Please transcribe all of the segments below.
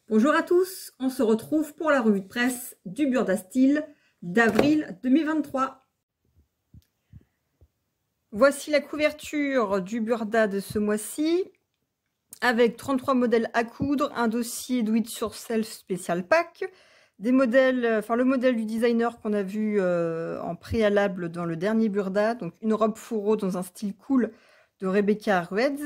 Bonjour à tous, on se retrouve pour la revue de presse du Burda Style d'avril 2023. Voici la couverture du Burda de ce mois-ci, avec 33 modèles à coudre, un dossier Do It Yourself spécial pack, des modèles, le modèle du designer qu'on a vu en préalable dans le dernier Burda, donc une robe fourreau dans un style cool de Rebecca Ruiz.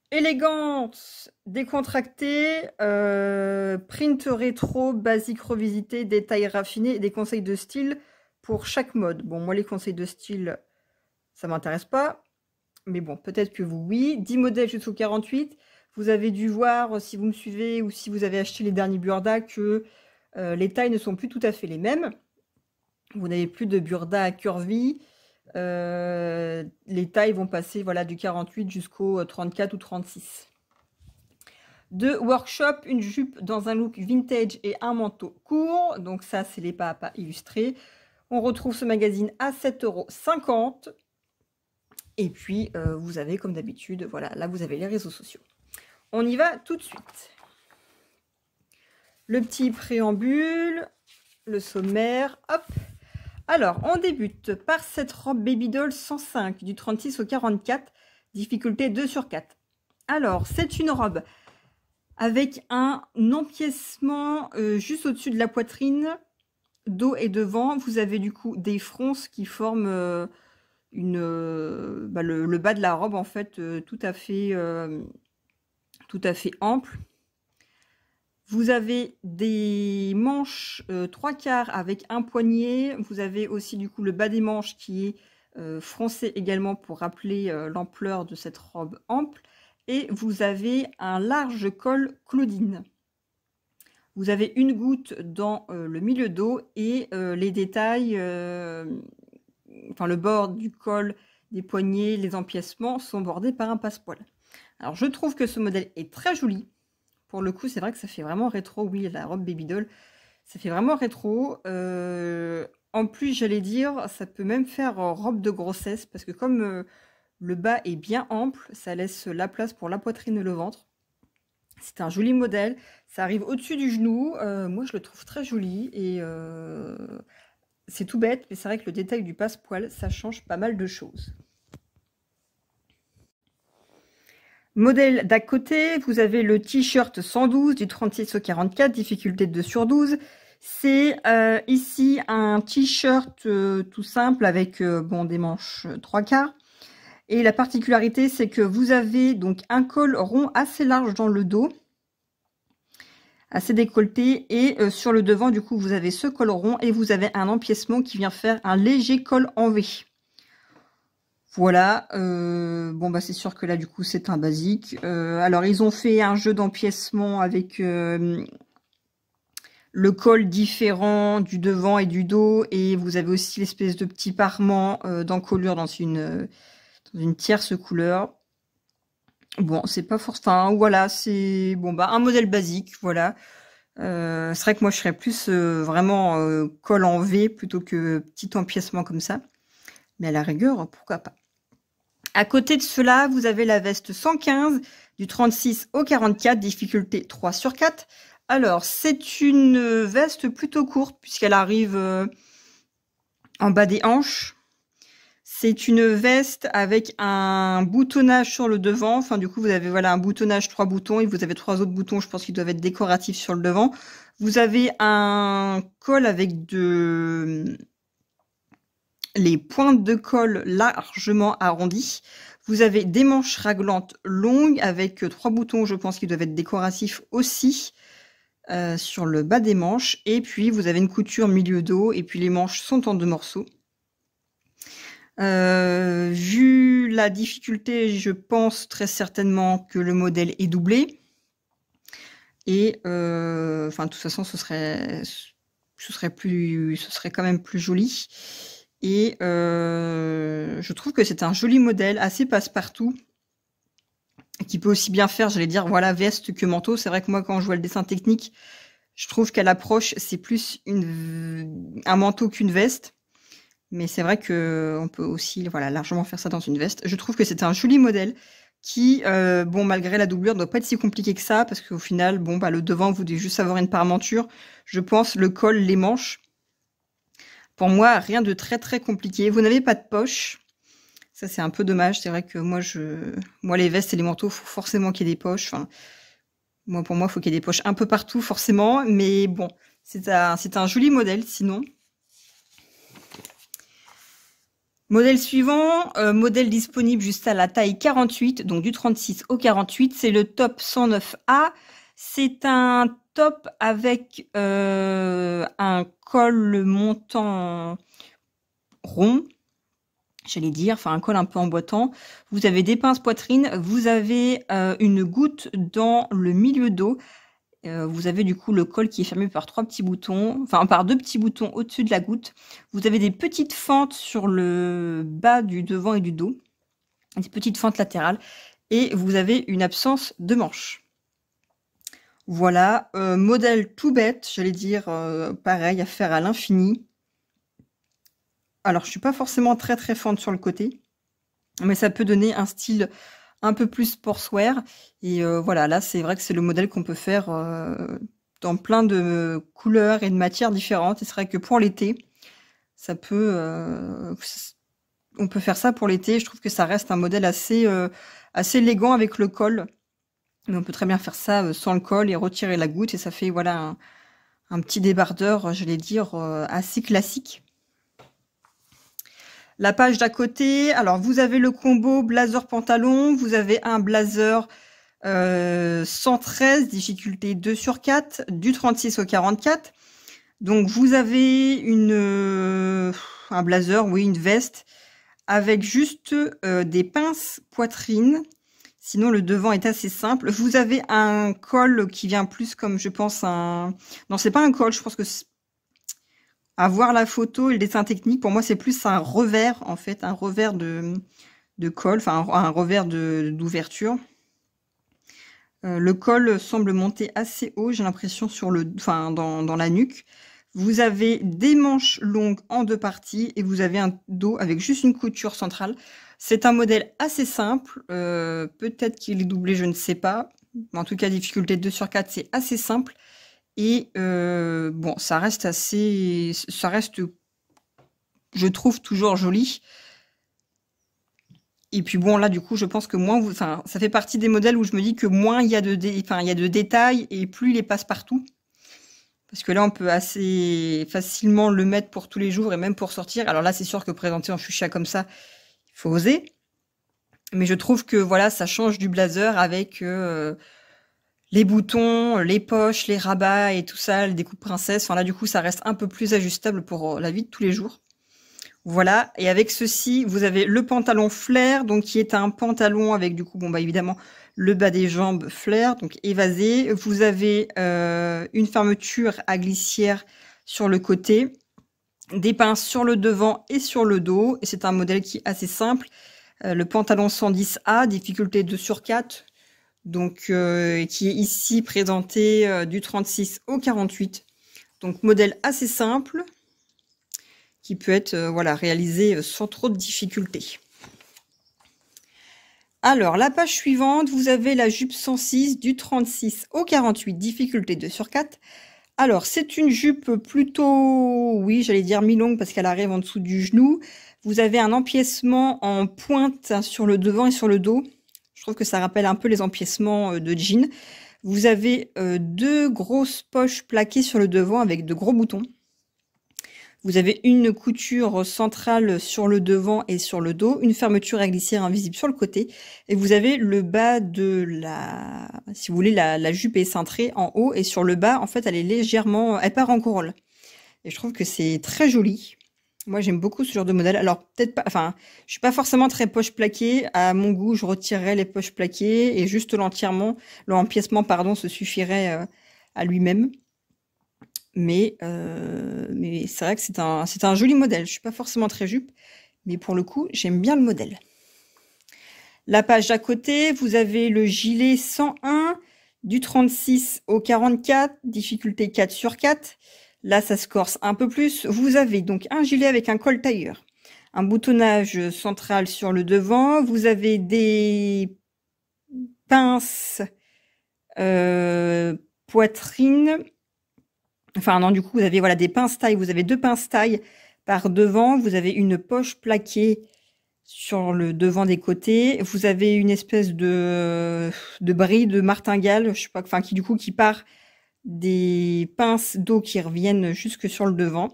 Élégante, décontractée, print rétro, basique revisité, détails raffinés et des conseils de style pour chaque mode. Bon, moi les conseils de style, ça m'intéresse pas, mais bon, peut-être que vous, oui. 10 modèles jusqu'au 48. Vous avez dû voir, si vous me suivez ou si vous avez acheté les derniers Burda, que les tailles ne sont plus tout à fait les mêmes. Vous n'avez plus de Burda curvy. Les tailles vont passer du 48 jusqu'au 34 ou 36. De workshop, une jupe dans un look vintage et un manteau court. Donc ça, c'est les pas à pas illustrés. On retrouve ce magazine à 7,50 €. Et puis, vous avez, comme d'habitude, voilà, là, vous avez les réseaux sociaux. On y va tout de suite. Le petit préambule, le sommaire, hop. Alors, on débute par cette robe Baby Doll 105 du 36 au 44, difficulté 2 sur 4. Alors, c'est une robe avec un empiècement juste au-dessus de la poitrine, dos et devant. Vous avez du coup des fronces qui forment le bas de la robe, en fait, tout à fait ample. Vous avez des manches 3/4 avec un poignet. Vous avez aussi du coup le bas des manches qui est froncé également pour rappeler l'ampleur de cette robe ample. Et vous avez un large col Claudine. Vous avez une goutte dans le milieu dos et les détails, le bord du col, des poignets, les empiècements sont bordés par un passepoil. Alors je trouve que ce modèle est très joli. Pour le coup, c'est vrai que ça fait vraiment rétro. Oui, la robe Baby Doll, ça fait vraiment rétro. En plus, j'allais dire, ça peut même faire robe de grossesse, parce que comme le bas est bien ample, ça laisse la place pour la poitrine et le ventre. C'est un joli modèle. Ça arrive au-dessus du genou. Moi, je le trouve très joli. Et c'est tout bête, mais c'est vrai que le détail du passepoil, ça change pas mal de choses. Modèle d'à côté, vous avez le t-shirt 112 du 36 au 44, difficulté 2 sur 12. C'est ici un t-shirt tout simple avec des manches 3/4. Et la particularité, c'est que vous avez donc un col rond assez large dans le dos, assez décolleté. Et sur le devant, du coup, vous avez ce col rond et vous avez un empiècement qui vient faire un léger col en V. Voilà, c'est sûr que là, du coup, c'est un basique. Alors, ils ont fait un jeu d'empiècement avec le col différent du devant et du dos. Et vous avez aussi l'espèce de petit parement d'encolure dans une tierce couleur. Bon, c'est pas forcément... voilà, c'est... un modèle basique, voilà. C'est vrai que moi, je serais plus vraiment col en V plutôt que petit empiècement comme ça. Mais à la rigueur, pourquoi pas. À côté de cela, vous avez la veste 115 du 36 au 44, difficulté 3 sur 4. Alors, c'est une veste plutôt courte puisqu'elle arrive en bas des hanches. C'est une veste avec un boutonnage sur le devant. Enfin, du coup, vous avez un boutonnage 3 boutons et vous avez 3 autres boutons, je pense qu'ils doivent être décoratifs sur le devant. Vous avez un col avec les pointes de col largement arrondies. Vous avez des manches raglantes longues avec 3 boutons, je pense, qui doivent être décoratifs aussi sur le bas des manches. Et puis, vous avez une couture milieu dos et puis les manches sont en 2 morceaux. Vu la difficulté, je pense très certainement que le modèle est doublé. Et de toute façon, ce serait quand même plus joli. Et je trouve que c'est un joli modèle, assez passe-partout, qui peut aussi bien faire, j'allais dire, voilà, veste que manteau. C'est vrai que moi, quand je vois le dessin technique, je trouve qu'à l'approche, c'est plus un manteau qu'une veste. Mais c'est vrai qu'on peut aussi largement faire ça dans une veste. Je trouve que c'est un joli modèle. qui, bon, malgré la doublure, ne doit pas être si compliqué que ça, parce qu'au final, bon, bah, le devant, vous devez juste avoir une parementure. Je pense le col, les manches. Pour moi, rien de très très compliqué. Vous n'avez pas de poche. Ça, c'est un peu dommage. C'est vrai que moi, les vestes et les manteaux, faut forcément qu'il y ait des poches. Enfin, pour moi, il faut qu'il y ait des poches un peu partout, forcément. Mais bon, c'est un joli modèle, sinon. Modèle suivant, modèle disponible juste à la taille 48, donc du 36 au 48, c'est le top 109A. C'est un top avec un col montant rond, j'allais dire, enfin un col un peu emboîtant. Vous avez des pinces poitrine, vous avez une goutte dans le milieu dos. Vous avez du coup le col qui est fermé par trois petits boutons, enfin par deux petits boutons au-dessus de la goutte. Vous avez des petites fentes sur le bas du devant et du dos, des petites fentes latérales, et vous avez une absence de manches. Voilà, modèle tout bête, j'allais dire, pareil, à faire à l'infini. Alors, je suis pas forcément très très fente sur le côté, mais ça peut donner un style un peu plus sportswear. Et voilà, là, c'est vrai que c'est le modèle qu'on peut faire dans plein de couleurs et de matières différentes. Et c'est vrai que pour l'été, ça peut, on peut faire ça pour l'été. Je trouve que ça reste un modèle assez élégant avec le col. Mais on peut très bien faire ça sans le col et retirer la goutte. Et ça fait, voilà, un petit débardeur, j'allais dire, assez classique. La page d'à côté, alors vous avez le combo blazer pantalon, vous avez un blazer 113, difficulté 2 sur 4, du 36 au 44. Donc vous avez un blazer, oui, une veste, avec juste des pinces poitrine. Sinon, le devant est assez simple. Vous avez un col qui vient plus comme, je pense, un... Non, c'est pas un col, je pense que... À voir la photo et le dessin technique, pour moi, c'est plus un revers, en fait, un revers de col, enfin, un revers d'ouverture. Le col semble monter assez haut, j'ai l'impression, dans la nuque. Vous avez des manches longues en deux parties et vous avez un dos avec juste une couture centrale. C'est un modèle assez simple. Peut-être qu'il est doublé, je ne sais pas. En tout cas, difficulté 2 sur 4, c'est assez simple. Et bon, ça reste, je trouve, toujours joli. Et puis bon, là, du coup, je pense que ça fait partie des modèles où je me dis que moins il y a de détails et plus il les passe partout. Parce que là, on peut assez facilement le mettre pour tous les jours et même pour sortir. Alors là, c'est sûr que présenter en fuchsia comme ça, il faut oser. Mais je trouve que voilà, ça change du blazer avec les boutons, les poches, les rabats et tout ça, les découpes princesse. Enfin là, du coup, ça reste un peu plus ajustable pour la vie de tous les jours. Voilà. Et avec ceci, vous avez le pantalon flair, donc qui est un pantalon avec du coup, bon bah évidemment, le bas des jambes flair, donc évasé. Vous avez une fermeture à glissière sur le côté, des pinces sur le devant et sur le dos. Et c'est un modèle qui est assez simple. Le pantalon 110A, difficulté 2 sur 4. Donc, qui est ici présenté du 36 au 48. Donc, modèle assez simple, qui peut être voilà, réalisé sans trop de difficultés. Alors, la page suivante, vous avez la jupe 106 du 36 au 48, difficulté 2 sur 4. Alors, c'est une jupe plutôt, oui, j'allais dire mi-longue parce qu'elle arrive en dessous du genou. Vous avez un empiècement en pointe sur le devant et sur le dos. Je trouve que ça rappelle un peu les empiècements de jean. Vous avez deux grosses poches plaquées sur le devant avec de gros boutons. Vous avez une couture centrale sur le devant et sur le dos, une fermeture à glissière invisible sur le côté, et vous avez le bas de la, si vous voulez, la jupe est cintrée en haut, et sur le bas, en fait, elle est légèrement, elle part en corolle. Et je trouve que c'est très joli. Moi, j'aime beaucoup ce genre de modèle. Alors, peut-être pas, enfin, je suis pas forcément très poche plaquée. À mon goût, je retirerais les poches plaquées et juste l'empiècement, pardon, se suffirait à lui-même. Mais c'est vrai que c'est un joli modèle. Je suis pas forcément très jupe, mais pour le coup, j'aime bien le modèle. La page d'à côté, vous avez le gilet 101 du 36 au 44, difficulté 4 sur 4. Là, ça se corse un peu plus. Vous avez donc un gilet avec un col tailleur, un boutonnage central sur le devant. Vous avez des pince poitrine. Enfin non, du coup, vous avez voilà des pinces taille. Vous avez 2 pinces taille par devant. Vous avez une poche plaquée sur le devant des côtés. Vous avez une espèce de bride de martingale, je sais pas, enfin qui du coup qui part des pinces dos qui reviennent jusque sur le devant.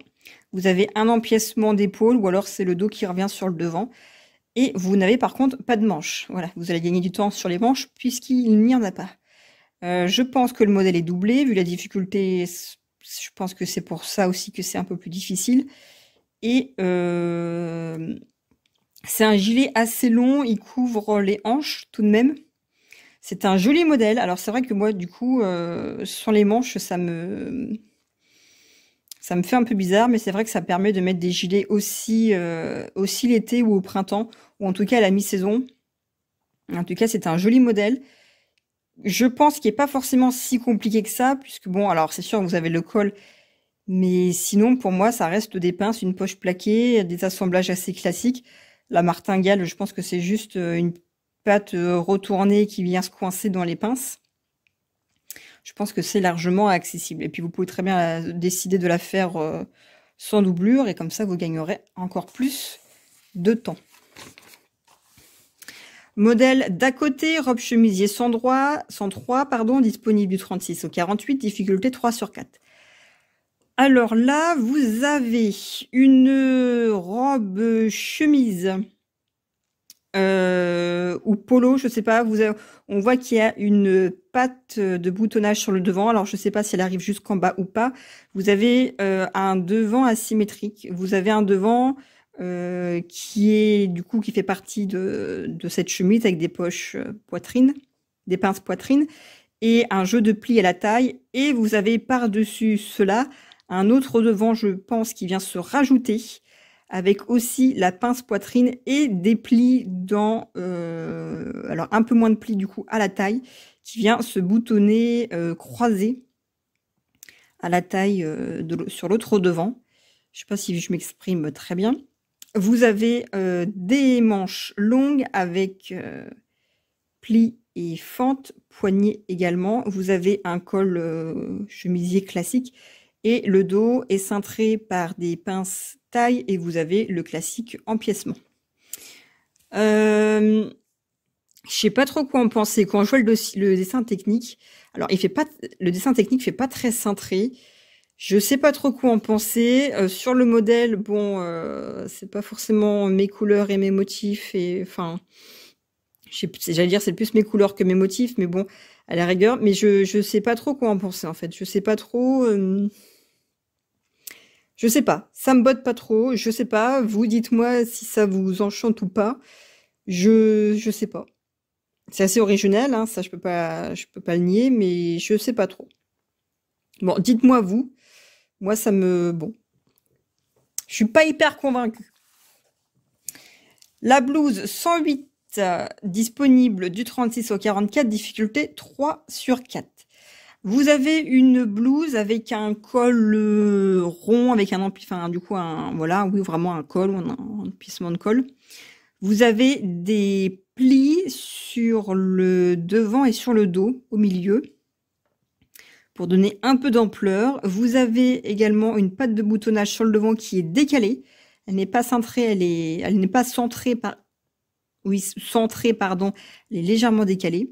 Vous avez un empiècement d'épaule ou alors c'est le dos qui revient sur le devant. Et vous n'avez par contre pas de manches. Voilà, vous allez gagner du temps sur les manches puisqu'il n'y en a pas. Je pense que le modèle est doublé, vu la difficulté, je pense que c'est pour ça aussi que c'est un peu plus difficile. Et c'est un gilet assez long, il couvre les hanches tout de même. C'est un joli modèle. Alors c'est vrai que moi, du coup, sur les manches, ça me fait un peu bizarre, mais c'est vrai que ça permet de mettre des gilets aussi l'été ou au printemps, ou en tout cas à la mi-saison. En tout cas, c'est un joli modèle. Je pense qu'il n'est pas forcément si compliqué que ça, puisque bon, alors c'est sûr, vous avez le col, mais sinon, pour moi, ça reste des pinces, une poche plaquée, des assemblages assez classiques. La martingale, je pense que c'est juste une patte retournée qui vient se coincer dans les pinces. Je pense que c'est largement accessible. Et puis, vous pouvez très bien décider de la faire sans doublure, et comme ça, vous gagnerez encore plus de temps. Modèle d'à côté, robe chemisier 103, disponible du 36 au 48, difficulté 3/4. Alors là, vous avez une robe chemise ou polo, je sais pas. On voit qu'il y a une patte de boutonnage sur le devant. Alors je sais pas si elle arrive jusqu'en bas ou pas. Vous avez un devant asymétrique. Vous avez un devant qui fait partie de cette chemise avec des poches poitrine, des pinces poitrine et un jeu de plis à la taille. Et vous avez par-dessus cela un autre devant, je pense, qui vient se rajouter avec aussi la pince poitrine et des plis dans, alors un peu moins de plis du coup à la taille, qui vient se boutonner croisé à la taille sur l'autre devant. Je sais pas si je m'exprime très bien. Vous avez des manches longues avec plis et fente, poignée également. Vous avez un col chemisier classique et le dos est cintré par des pinces taille et vous avez le classique empiècement. Je sais pas trop quoi en penser. Quand je vois le dessin technique, alors le dessin technique fait pas très cintré. Je sais pas trop quoi en penser. Sur le modèle, bon, c'est pas forcément mes couleurs et mes motifs. Et enfin, j'allais dire c'est plus mes couleurs que mes motifs, mais bon, à la rigueur. Mais je sais pas trop quoi en penser en fait. Je sais pas trop. Je sais pas. Ça me botte pas trop. Je sais pas. Vous dites-moi si ça vous enchante ou pas. Je sais pas. C'est assez original, hein, ça je peux pas le nier, mais je sais pas trop. Bon, dites-moi vous. Moi, bon. Je suis pas hyper convaincue. La blouse 108, disponible du 36 au 44, difficulté 3/4. Vous avez une blouse avec un col rond, avec un enfin, du coup, voilà, oui, vraiment un col ou un emplissement de col. Vous avez des plis sur le devant et sur le dos, au milieu, pour donner un peu d'ampleur. Vous avez également une patte de boutonnage sur le devant qui est décalée. Elle n'est pas cintrée, elle n'est pas centrée centrée, pardon. Elle est légèrement décalée.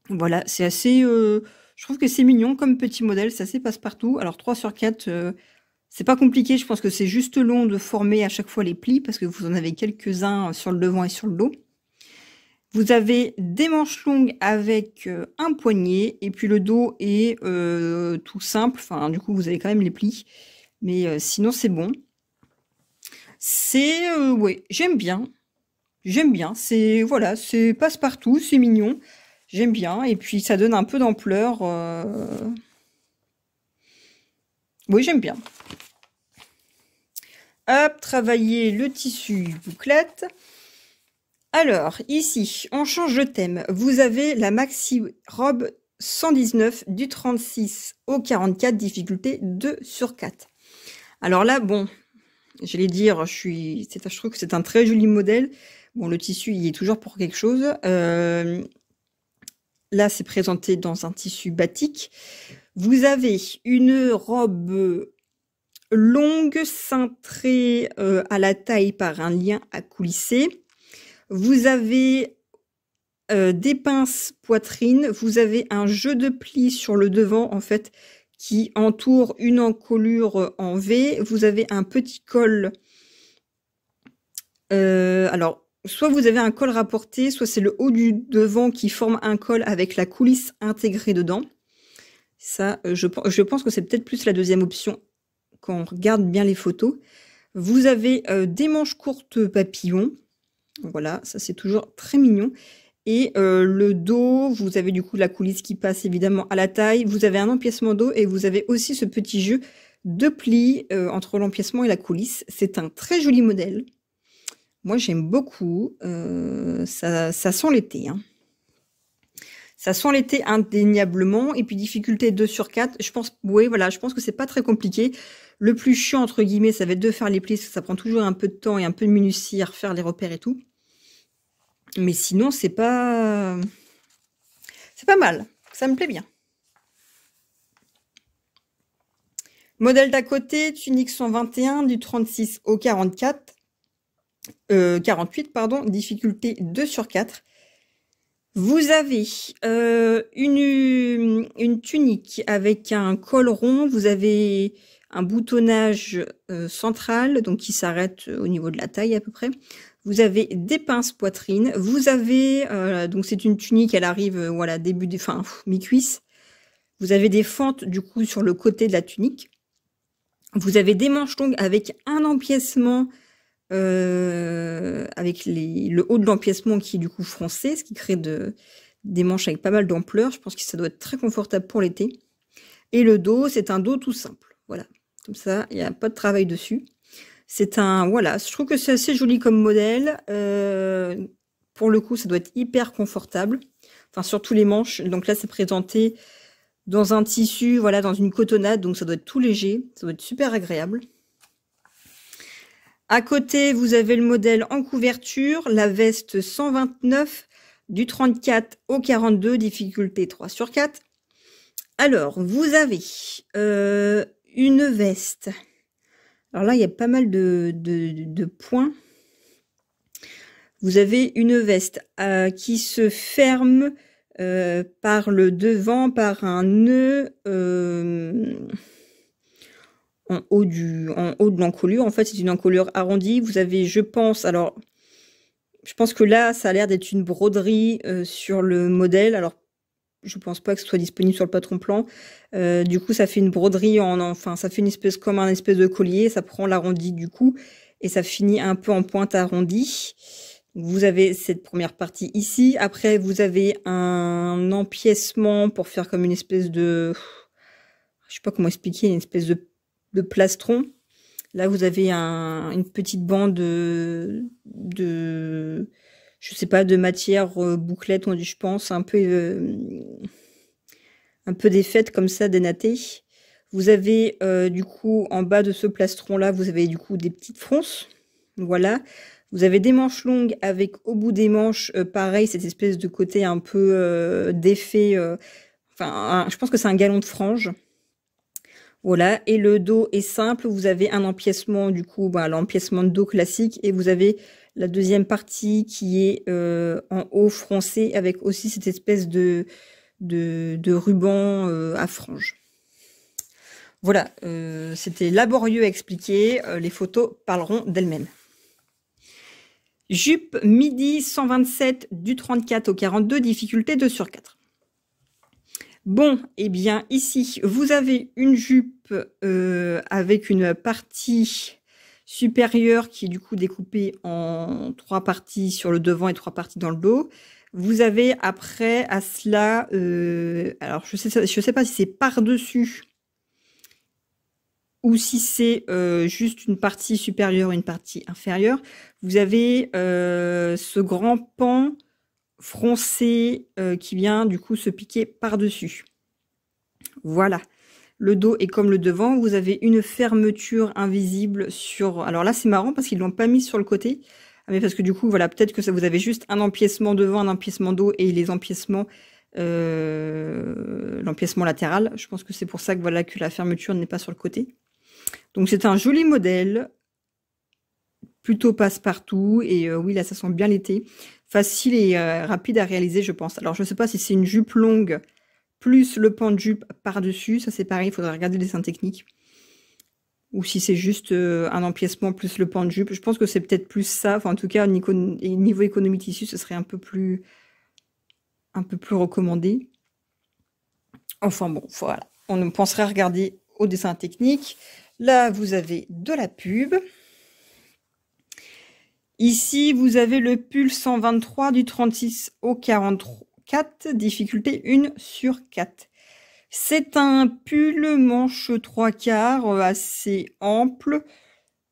Voilà, c'est assez, je trouve que c'est mignon comme petit modèle, c'est assez passe-partout. Alors 3/4, c'est pas compliqué, je pense que c'est juste long de former à chaque fois les plis parce que vous en avez quelques-uns sur le devant et sur le dos. Vous avez des manches longues avec un poignet et puis le dos est tout simple. Enfin, du coup, vous avez quand même les plis, mais sinon c'est bon. C'est ouais, j'aime bien, C'est voilà, c'est passe-partout, c'est mignon, j'aime bien et puis ça donne un peu d'ampleur. Oui, j'aime bien. Hop, travailler le tissu bouclette. Alors, ici, on change de thème. Vous avez la maxi robe 119 du 36 au 44, difficulté 2/4. Alors là, bon, j'allais dire, je trouve que c'est un très joli modèle. Bon, le tissu, il est toujours pour quelque chose. là, c'est présenté dans un tissu batik. Vous avez une robe longue, cintrée à la taille par un lien à coulisser. Vous avez des pinces poitrine. Vous avez un jeu de plis sur le devant, en fait, qui entoure une encolure en V. Vous avez un petit col. Alors, soit vous avez un col rapporté, soit c'est le haut du devant qui forme un col avec la coulisse intégrée dedans. Ça, je pense que c'est peut-être plus la deuxième option quand on regarde bien les photos. Vous avez des manches courtes papillons. Voilà, ça c'est toujours très mignon. Et le dos, vous avez du coup la coulisse qui passe évidemment à la taille. Vous avez un empiècement dos et vous avez aussi ce petit jeu de plis entre l'empiècement et la coulisse. C'est un très joli modèle. Moi, j'aime beaucoup. Ça sent l'été. Hein. Ça sent l'été indéniablement. Et puis, difficulté 2 sur 4. Je pense, oui, voilà, je pense que c'est pas très compliqué. Le plus chiant, entre guillemets, ça va être de faire les plis, parce que ça prend toujours un peu de temps et un peu de minutie à refaire les repères et tout. Mais sinon, c'est pas mal. Ça me plaît bien. Modèle d'à côté, tunique 121, du 36 au 44. 48, pardon, difficulté 2 sur 4. Vous avez une tunique avec un col rond, vous avez un boutonnage central, donc qui s'arrête au niveau de la taille à peu près. Vous avez des pinces poitrine, vous avez, donc c'est une tunique, elle arrive, voilà, début des, enfin, mi-cuisse. Vous avez des fentes du coup sur le côté de la tunique. Vous avez des manches longues avec un empiècement avec le haut de l'empiècement qui est du coup froncé, ce qui crée des manches avec pas mal d'ampleur. Je pense que ça doit être très confortable pour l'été. Et le dos, c'est un dos tout simple. Voilà, comme ça, il n'y a pas de travail dessus. C'est un, voilà, je trouve que c'est assez joli comme modèle. Pour le coup, ça doit être hyper confortable. Enfin, surtout les manches. Donc là, c'est présenté dans un tissu, voilà, dans une cotonnade. Donc ça doit être tout léger. Ça doit être super agréable. À côté, vous avez le modèle en couverture, la veste 129, du 34 au 42, difficulté 3 sur 4. Alors, vous avez une veste. Alors là, il y a pas mal de points. Vous avez une veste qui se ferme par le devant, par un nœud en haut de l'encolure. En fait, c'est une encolure arrondie. Vous avez, je pense, alors, je pense que là, ça a l'air d'être une broderie sur le modèle. Alors, je pense pas que ce soit disponible sur le patron plan. Du coup, ça fait une broderie enfin, ça fait une espèce comme un espèce de collier. Ça prend l'arrondi du cou et ça finit un peu en pointe arrondie. Vous avez cette première partie ici. Après, vous avez un empiècement pour faire comme une espèce de, je sais pas comment expliquer, une espèce de plastron. Là, vous avez une petite bande je sais pas, de matière bouclette, je pense, un peu défaite comme ça, dénatée. Vous avez du coup en bas de ce plastron là, vous avez du coup des petites fronces. Voilà. Vous avez des manches longues avec au bout des manches, pareil, cette espèce de côté un peu d'effet. Enfin, je pense que c'est un galon de frange. Voilà, et le dos est simple, vous avez un empiècement du coup, l'empiècement de dos classique, et vous avez la deuxième partie qui est en haut froncé avec aussi cette espèce de ruban à franges. Voilà, c'était laborieux à expliquer, les photos parleront d'elles-mêmes. Jupe midi 127 du 34 au 42, difficulté 2 sur 4. Bon, eh bien ici, vous avez une jupe avec une partie supérieure qui est du coup découpée en 3 parties sur le devant et 3 parties dans le dos. Vous avez après à cela, alors je sais pas si c'est par-dessus ou si c'est juste une partie supérieure et une partie inférieure. Vous avez ce grand pan froncé qui vient du coup se piquer par-dessus. Voilà. Le dos est comme le devant. Vous avez une fermeture invisible sur... Alors là, c'est marrant parce qu'ils l'ont pas mis sur le côté. Mais parce que du coup, voilà, peut-être que ça vous avez juste un empiècement devant, un empiècement dos et les empiècements l'empiècement latéral. Je pense que c'est pour ça que voilà que la fermeture n'est pas sur le côté. Donc c'est un joli modèle, plutôt passe-partout, et oui là ça sent bien l'été. Facile et rapide à réaliser je pense. Alors je ne sais pas si c'est une jupe longue plus le pan de jupe par-dessus, ça c'est pareil, il faudrait regarder les dessins techniques. Ou si c'est juste un empiècement plus le pan de jupe. Je pense que c'est peut-être plus ça. Enfin, en tout cas, niveau économie tissu, ce serait un peu plus recommandé. Enfin bon, voilà. On penserait à regarder au dessin technique. Là, vous avez de la pub. Ici, vous avez le pull 123 du 36 au 44, difficulté 1/4. C'est un pull manche 3/4 assez ample.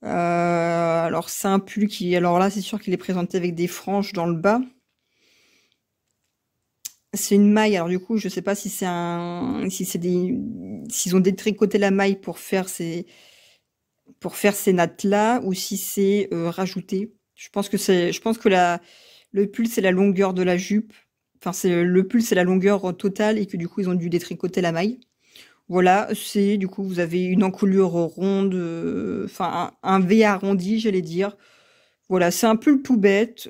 Alors c'est un pull qui, alors là c'est sûr qu'il est présenté avec des franges dans le bas. C'est une maille, alors du coup je sais pas si c'est s'ils ont détricoté la maille pour faire ces nattes là, ou si c'est rajouté. Je pense que le pull c'est la longueur de la jupe. Enfin le pull c'est la longueur totale et que du coup ils ont dû détricoter la maille. Voilà, du coup vous avez une encolure ronde, enfin un V arrondi j'allais dire. Voilà, c'est un pull tout bête.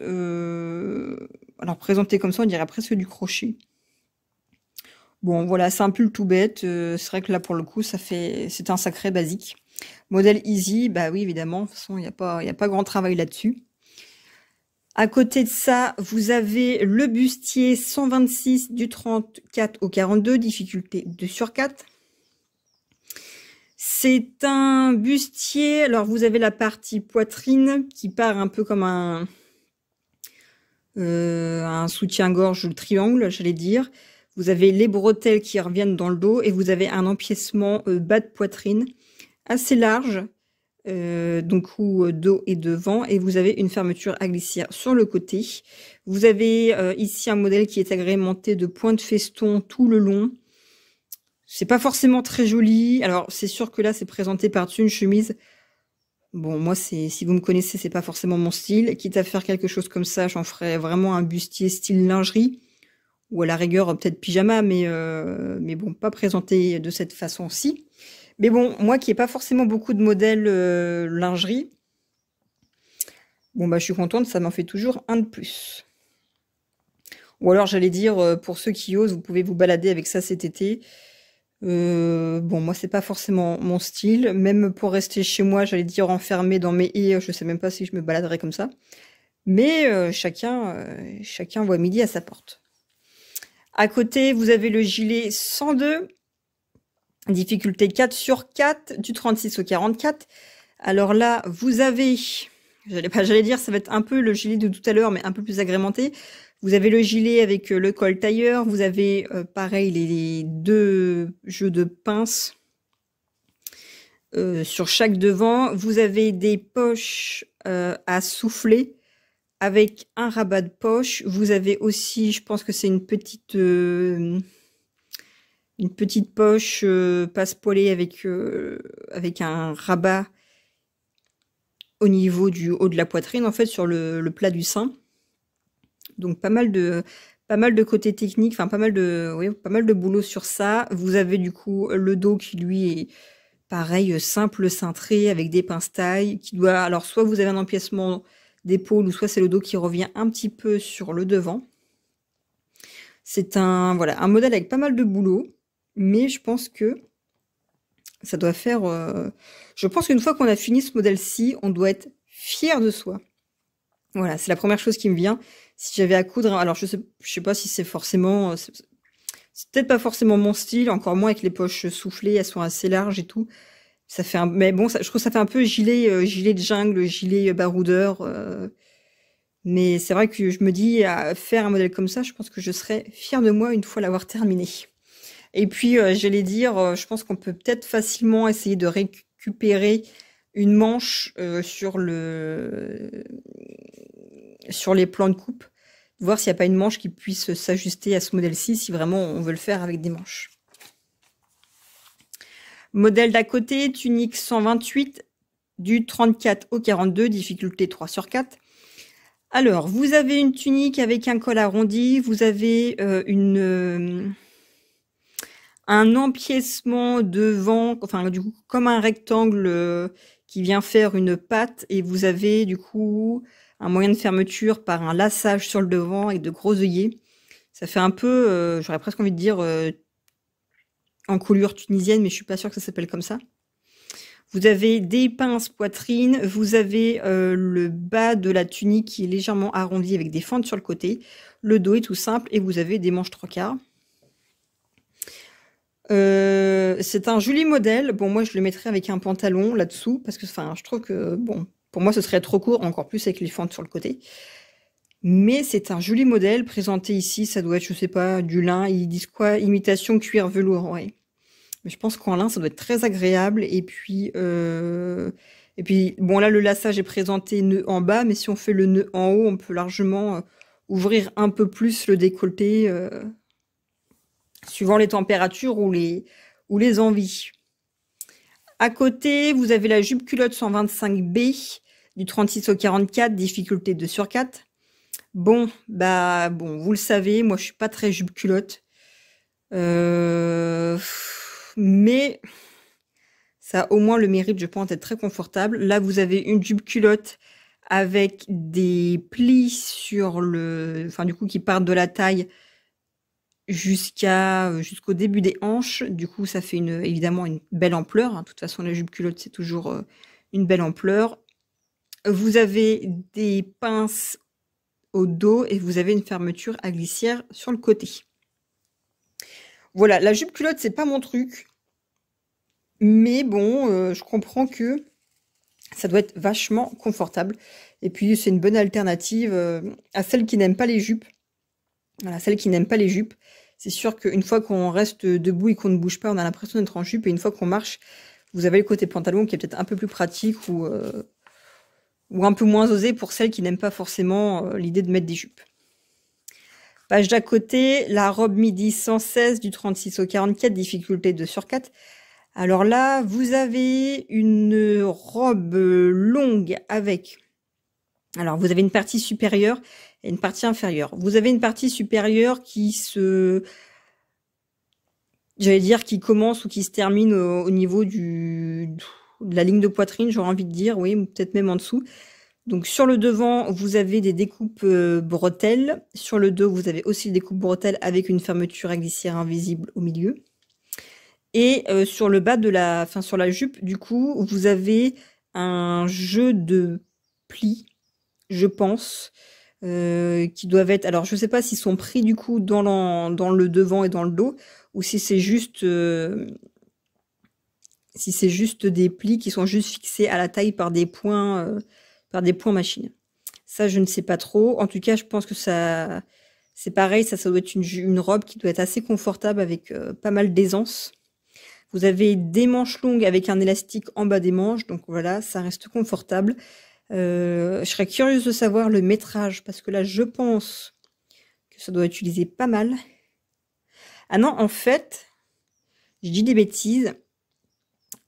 Alors présenté comme ça on dirait presque du crochet. Bon voilà, c'est un pull tout bête. C'est vrai que là pour le coup c'est un sacré basique. Modèle easy, bah oui évidemment, de toute façon il n'y a pas grand travail là-dessus. À côté de ça, vous avez le bustier 126 du 34 au 42, difficulté 2/4. C'est un bustier, alors vous avez la partie poitrine qui part un peu comme un soutien-gorge triangle, j'allais dire. Vous avez les bretelles qui reviennent dans le dos et vous avez un empiècement bas de poitrine assez large, donc dos et devant, et vous avez une fermeture à glissière sur le côté. Vous avez ici un modèle qui est agrémenté de points de feston tout le long. C'est pas forcément très joli. Alors c'est sûr que là c'est présenté par-dessus une chemise. Bon moi si vous me connaissez c'est pas forcément mon style. Quitte à faire quelque chose comme ça, j'en ferais vraiment un bustier style lingerie, ou à la rigueur peut-être pyjama, mais bon pas présenté de cette façon-ci. Mais bon, moi qui n'ai pas forcément beaucoup de modèles lingerie, bon bah je suis contente, ça m'en fait toujours un de plus. Ou alors j'allais dire, pour ceux qui osent, vous pouvez vous balader avec ça cet été. Bon moi c'est pas forcément mon style, même pour rester chez moi, j'allais dire enfermée dans mes haies, je sais même pas si je me baladerais comme ça. Mais chacun voit midi à sa porte. À côté, vous avez le gilet 102. Difficulté 4/4 du 36 au 44. Alors là, vous avez, j'allais dire, ça va être un peu le gilet de tout à l'heure, mais un peu plus agrémenté. Vous avez le gilet avec le col tailleur. Vous avez, pareil, les 2 jeux de pinces sur chaque devant. Vous avez des poches à souffler avec un rabat de poche. Vous avez aussi, je pense que c'est une petite poche passe-poilée avec un rabat au niveau du haut de la poitrine, en fait, sur le plat du sein. Donc pas mal de côté technique, enfin pas mal de boulot sur ça. Vous avez du coup le dos qui lui est pareil, simple cintré avec des pinces taille, qui doit, alors soit vous avez un empiècement d'épaule, ou soit c'est le dos qui revient un petit peu sur le devant. C'est un modèle avec pas mal de boulot. Mais je pense que ça doit faire... je pense qu'une fois qu'on a fini ce modèle-ci, on doit être fier de soi. Voilà, c'est la première chose qui me vient. Si j'avais à coudre... Alors, je sais pas si c'est forcément... c'est peut-être pas forcément mon style, encore moins avec les poches soufflées, elles sont assez larges et tout. Ça fait mais bon, je trouve que ça fait un peu gilet de jungle, gilet baroudeur. Mais c'est vrai que je me dis, à faire un modèle comme ça, je pense que je serais fière de moi une fois l'avoir terminé. Et puis, j'allais dire, je pense qu'on peut peut-être facilement essayer de récupérer une manche sur les plans de coupe, voir s'il n'y a pas une manche qui puisse s'ajuster à ce modèle-ci, si vraiment on veut le faire avec des manches. Modèle d'à côté, tunique 128 du 34 au 42, difficulté 3/4. Alors, vous avez une tunique avec un col arrondi, vous avez un empiècement devant, enfin du coup comme un rectangle qui vient faire une patte, et vous avez du coup un moyen de fermeture par un laçage sur le devant avec de gros œillets. Ça fait un peu, j'aurais presque envie de dire en coulure tunisienne, mais je suis pas sûre que ça s'appelle comme ça. Vous avez des pinces poitrine, vous avez le bas de la tunique qui est légèrement arrondi avec des fentes sur le côté. Le dos est tout simple et vous avez des manches 3/4. C'est un joli modèle. Bon, moi je le mettrais avec un pantalon là-dessous parce que je trouve que bon, pour moi ce serait trop court, encore plus avec les fentes sur le côté. Mais c'est un joli modèle présenté ici, ça doit être, je sais pas, du lin. Ils disent quoi? Imitation cuir velours, ouais. Mais je pense qu'en lin, ça doit être très agréable. Et puis, bon, là, le laçage est présenté nœud en bas, mais si on fait le nœud en haut, on peut largement ouvrir un peu plus le décolleté, suivant les températures ou les envies. À côté, vous avez la jupe culotte 125B du 36 au 44, difficulté 2/4. Bon, vous le savez, moi je suis pas très jupe culotte. Mais ça a au moins le mérite, je pense, d'être très confortable. Là, vous avez une jupe culotte avec des plis sur du coup, qui partent de la taille jusqu'au début des hanches. Du coup, ça fait évidemment une belle ampleur. De toute façon, la jupe culotte, c'est toujours une belle ampleur. Vous avez des pinces au dos et vous avez une fermeture à glissière sur le côté. Voilà, la jupe culotte, c'est pas mon truc. Mais bon, je comprends que ça doit être vachement confortable. Et puis, c'est une bonne alternative à celles qui n'aiment pas les jupes. Voilà, celles qui n'aiment pas les jupes. C'est sûr qu'une fois qu'on reste debout et qu'on ne bouge pas, on a l'impression d'être en jupe. Et une fois qu'on marche, vous avez le côté pantalon qui est peut-être un peu plus pratique ou un peu moins osé pour celles qui n'aiment pas forcément l'idée de mettre des jupes. Page d'à côté, la robe midi 116 du 36 au 44, difficulté 2/4. Alors là, vous avez une robe longue avec... Alors, vous avez une partie supérieure et une partie inférieure. Vous avez une partie supérieure j'allais dire, qui commence ou qui se termine au niveau de la ligne de poitrine, j'aurais envie de dire, oui, peut-être même en dessous. Donc, sur le devant, vous avez des découpes bretelles. Sur le dos, vous avez aussi des découpes bretelles avec une fermeture à glissière invisible au milieu. Et sur le bas sur la jupe, du coup, vous avez un jeu de plis, je pense, qui doivent être... Alors, je ne sais pas s'ils sont pris, du coup, dans le devant et dans le dos, ou si c'est juste des plis qui sont juste fixés à la taille par des points machine. Ça, je ne sais pas trop. En tout cas, je pense que ça... C'est pareil, ça doit être une robe qui doit être assez confortable avec pas mal d'aisance. Vous avez des manches longues avec un élastique en bas des manches. Donc voilà, ça reste confortable. Je serais curieuse de savoir le métrage parce que là, je pense que ça doit utiliser pas mal. Ah non, en fait, je dis des bêtises.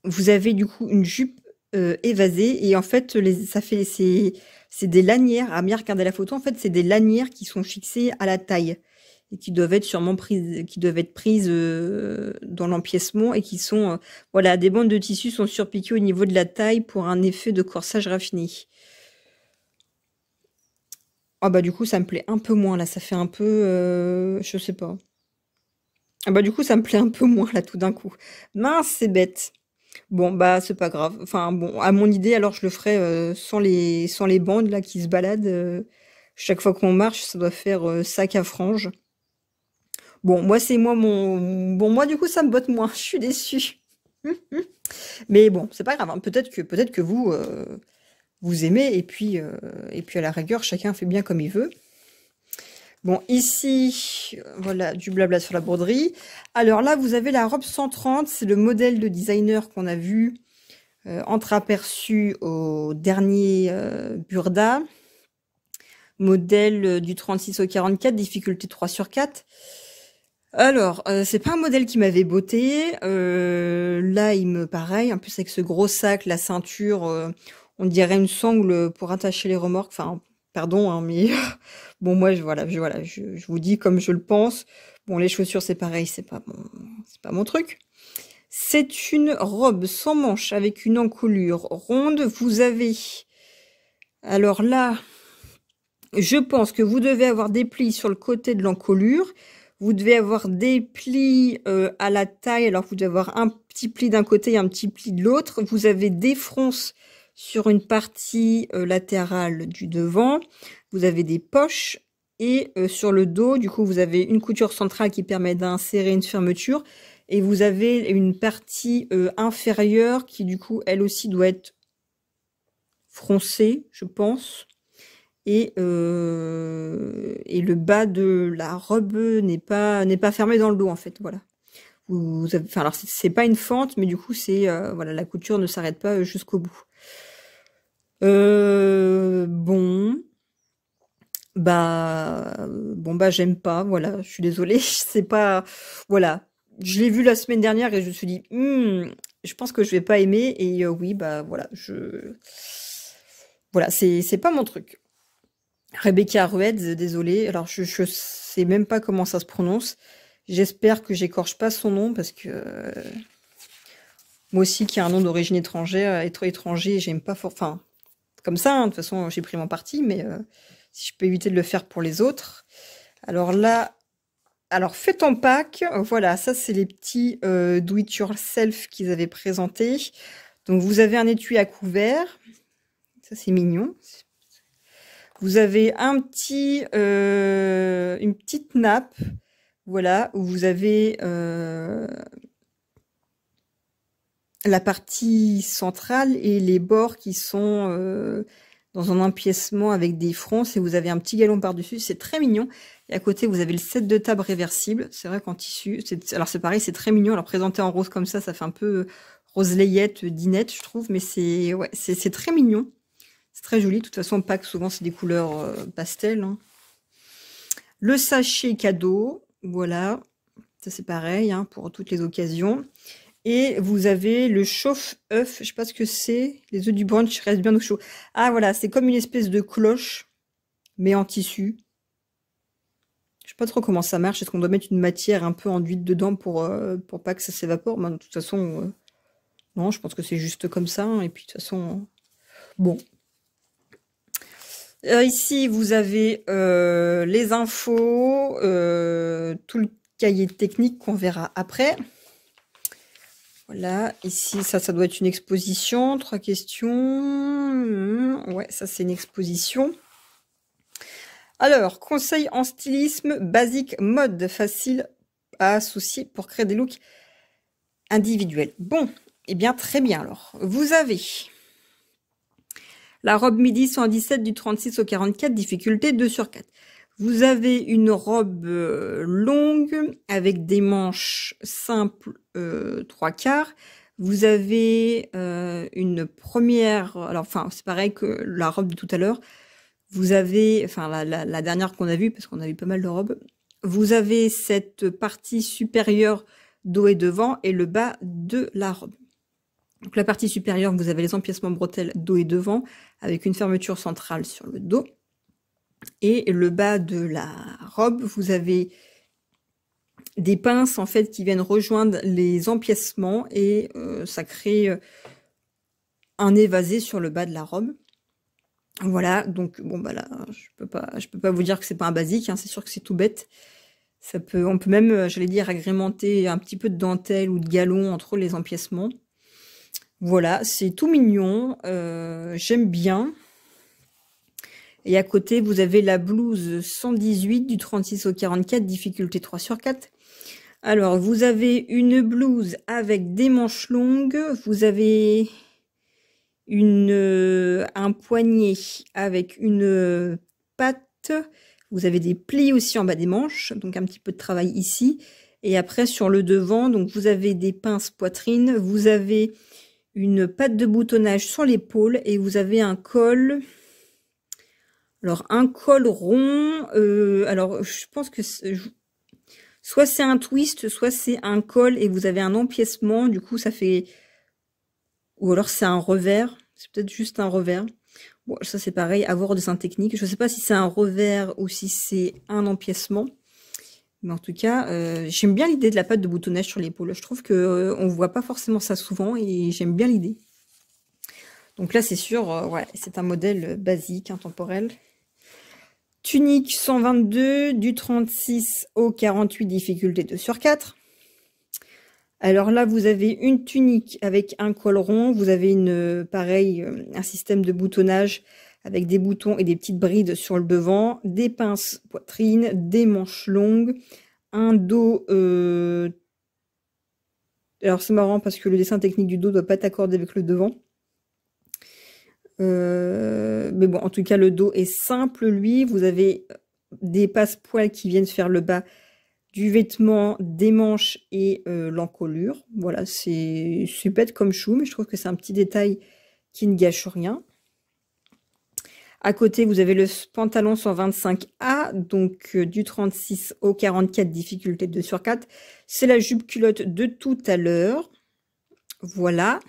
Vous avez du coup une jupe évasée et en fait, c'est des lanières. À bien regarder la photo, en fait, c'est des lanières qui sont fixées à la taille et qui doivent être sûrement prises dans l'empiècement et qui sont voilà, des bandes de tissu sont surpiquées au niveau de la taille pour un effet de corsage raffiné. Ah bah du coup ça me plaît un peu moins là, ça fait un peu je sais pas. Ah bah du coup ça me plaît un peu moins là tout d'un coup. Mince, c'est bête. Bon bah c'est pas grave. Enfin bon, à mon idée alors je le ferai sans les bandes là qui se baladent. Chaque fois qu'on marche, ça doit faire sac à franges. Bon, moi du coup ça me botte moins, je suis déçue. Mais bon, c'est pas grave, hein. Peut-être que vous aimez et puis à la rigueur chacun fait bien comme il veut. Bon, ici voilà du blabla sur la broderie. Alors là, vous avez la robe 130, c'est le modèle de designer qu'on a vu entreaperçu au dernier Burda. Modèle du 36 au 44, difficulté 3/4. Alors, c'est pas un modèle qui m'avait botté. Là, pareil, en plus avec ce gros sac, la ceinture, on dirait une sangle pour attacher les remorques. Enfin, Pardon, hein, mais bon, moi, je vous dis comme je le pense. Bon, les chaussures, c'est pareil, c'est pas mon truc. C'est une robe sans manches avec une encolure ronde. Vous avez, alors là, je pense que vous devez avoir des plis sur le côté de l'encolure. Vous devez avoir des plis à la taille. Alors, vous devez avoir un petit pli d'un côté et un petit pli de l'autre. Vous avez des fronces sur une partie latérale du devant. Vous avez des poches. Et sur le dos, du coup, vous avez une couture centrale qui permet d'insérer une fermeture. Et vous avez une partie inférieure qui, du coup, elle aussi doit être froncée, je pense. Et le bas de la robe n'est pas fermé dans le dos, en fait. Voilà. Enfin, alors, c'est pas une fente, mais du coup, c'est voilà, la couture ne s'arrête pas jusqu'au bout. Bon, bah, j'aime pas. Voilà, je suis désolée. C'est pas, voilà. Je l'ai vu la semaine dernière et je me suis dit, je pense que je vais pas aimer. Et oui, bah voilà, voilà, c'est pas mon truc. Rebecca Rueds, désolée. Alors, je sais même pas comment ça se prononce. J'espère que j'écorche pas son nom parce que moi aussi, qui a un nom d'origine étrangère, étranger, j'aime pas fort. Enfin, comme ça, hein, de toute façon, j'ai pris mon parti, mais si je peux éviter de le faire pour les autres. Alors là, alors fait en pack, voilà, ça c'est les petits do it yourself qu'ils avaient présentés. Donc vous avez un étui à couvert, ça c'est mignon. Vous avez une petite nappe, voilà, où vous avez la partie centrale et les bords qui sont dans un empiècement avec des fronces et vous avez un petit galon par-dessus, c'est très mignon. Et à côté, vous avez le set de table réversible, c'est vrai qu'en tissu, alors c'est pareil, c'est très mignon. Alors présenté en rose comme ça fait un peu rose layette, dinette, je trouve, mais c'est très mignon. C'est très joli. De toute façon, pack, souvent, c'est des couleurs pastel. Hein. Le sachet cadeau, voilà. Ça, c'est pareil hein, pour toutes les occasions. Et vous avez le chauffe-œuf. Je sais pas ce que c'est. Les œufs du brunch restent bien au chaud. Ah, voilà. C'est comme une espèce de cloche, mais en tissu. Je sais pas trop comment ça marche. Est-ce qu'on doit mettre une matière un peu enduite dedans pour pas que ça s'évapore? De toute façon, non, je pense que c'est juste comme ça. Hein, et puis, de toute façon, bon. Ici, vous avez les infos, tout le cahier technique qu'on verra après. Voilà, ici, ça doit être une exposition. 3 questions. Ouais, ça, c'est une exposition. Alors, conseil en stylisme basique mode facile à associer pour créer des looks individuels. Bon, eh bien, très bien. Alors, vous avez la robe midi 117 du 36 au 44, difficulté 2/4. Vous avez une robe longue avec des manches simples 3/4. Vous avez une première, alors enfin c'est pareil que la robe de tout à l'heure. Vous avez, enfin la dernière qu'on a vue, parce qu'on a vu pas mal de robes. Vous avez cette partie supérieure dos et devant et le bas de la robe. Donc la partie supérieure, vous avez les empiècements bretelles dos et devant avec une fermeture centrale sur le dos. Et le bas de la robe, vous avez des pinces en fait qui viennent rejoindre les empiècements et ça crée un évasé sur le bas de la robe. Voilà, donc bon bah là, je peux pas vous dire que c'est pas un basique, hein, c'est sûr que c'est tout bête. On peut même, j'allais dire, agrémenter un petit peu de dentelle ou de galon entre les empiècements. Voilà, c'est tout mignon, j'aime bien. Et à côté, vous avez la blouse 118 du 36 au 44, difficulté 3/4. Alors, vous avez une blouse avec des manches longues. Vous avez un poignet avec une patte. Vous avez des plis aussi en bas des manches, donc un petit peu de travail ici. Et après, sur le devant, donc vous avez des pinces poitrine. Vous avez une patte de boutonnage sur l'épaule et vous avez un col... Alors, un col rond, alors je pense que soit c'est un twist, soit c'est un col et vous avez un empiècement, du coup ça fait... Ou alors c'est un revers, c'est peut-être juste un revers. Bon, ça c'est pareil, à voir au dessin technique. Je sais pas si c'est un revers ou si c'est un empiècement. Mais en tout cas, j'aime bien l'idée de la patte de boutonnage sur l'épaule. Je trouve que on voit pas forcément ça souvent et j'aime bien l'idée. Donc là, c'est sûr, ouais, c'est un modèle basique, intemporel. Tunique 122, du 36 au 48, difficulté 2/4. Alors là, vous avez une tunique avec un col rond. Vous avez pareil, un système de boutonnage avec des boutons et des petites brides sur le devant, des pinces poitrine, des manches longues, un dos. Alors c'est marrant parce que le dessin technique du dos doit pas être accordé avec le devant. Mais bon, en tout cas, le dos est simple, lui. Vous avez des passepoils qui viennent faire le bas du vêtement, des manches et l'encolure. Voilà, c'est bête comme chou, mais je trouve que c'est un petit détail qui ne gâche rien. À côté, vous avez le pantalon 125A, donc du 36 au 44, difficulté 2/4. C'est la jupe culotte de tout à l'heure. Voilà.